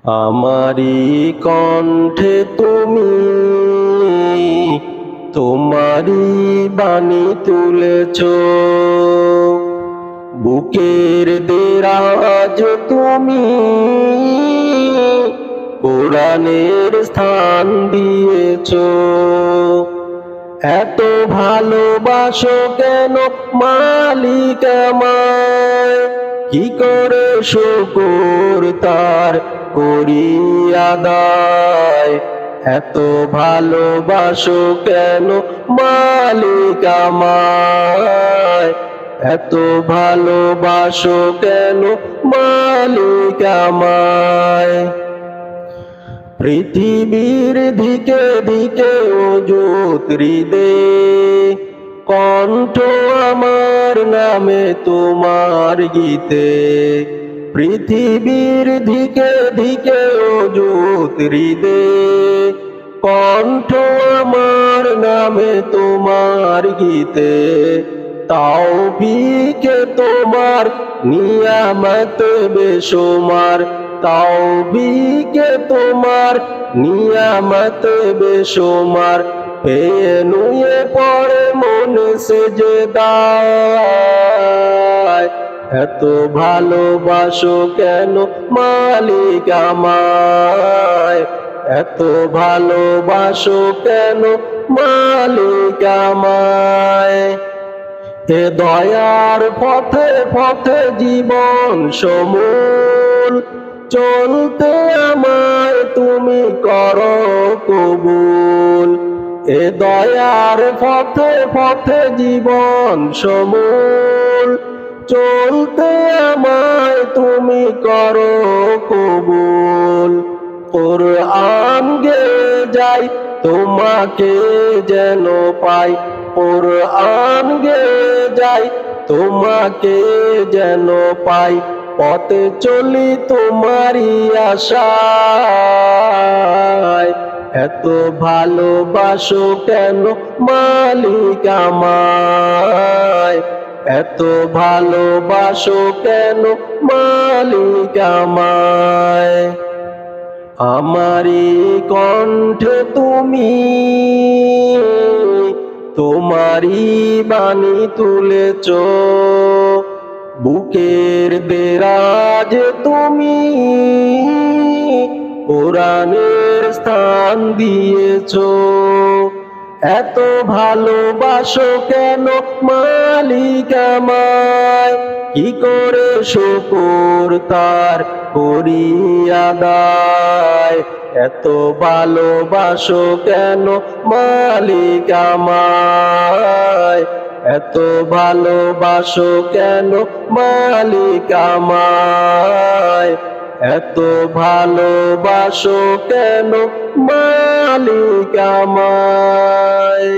আমারি কণ্ঠে তুমি তোমারি বাণী তুলেছ, বুকের দেরাজ তুমি কোরআনের স্থান দিয়েছ। এত ভালোবাসো কেন মালিক আমায়, কি করে শুকর তার করি আদায়। এত ভালোবাসো কেন মালিক আমায়, এত ভালোবাসো কেন মালিক আমায়। পৃথিবীর দিকে দিকে অযুত হৃদে, কণ্ঠ আমার নামে তোমার গীতে। পৃথিবীর দিকে দিকে অযুত হৃদে, কণ্ঠ আমার নামে তোমার গীতে। তাওফিকে তোমার নিয়ামত বেশুমার, তাওফিকে তোমার নিয়ামত বেশুমার। পেয়ে নুয়ে পড়ে মন সেজদায়, এত ভালোবাসো কেন মালিক আমায়, এত ভালোবাসো কেন মালিক আমায়। এ দয়ার পথে পথে জীবন সমূল, চলতে আমায় তুমি করো কবুল। এ দয়ার পথে পথে জীবন সমূল, চলতে আমায় তুমি করো কবুল। কোরআন গে যাই তোমাকে যেন পাই, কোরআন গে যাই তোমাকে যেন পাই। পথে চলি তোমারি আশায়, এত ভালোবাসো কেন মালিক আমায়, এত ভালোবাসো কেন মালিক আমায়। আমারি কণ্ঠে তুমি তোমারি বাণী তুলেছ, বুকের দেরাজ তুমি কোরআনের স্থান দিয়েছ। এত ভালোবাসো কেন মালিক আমায়, কি করে শুকর তার করি আদায়। এত ভালোবাসো কেন মালিক আমায়, এত ভালোবাসো কেন মালিক আমায়, এত ভালোবাসো কেন মালিক আমায়।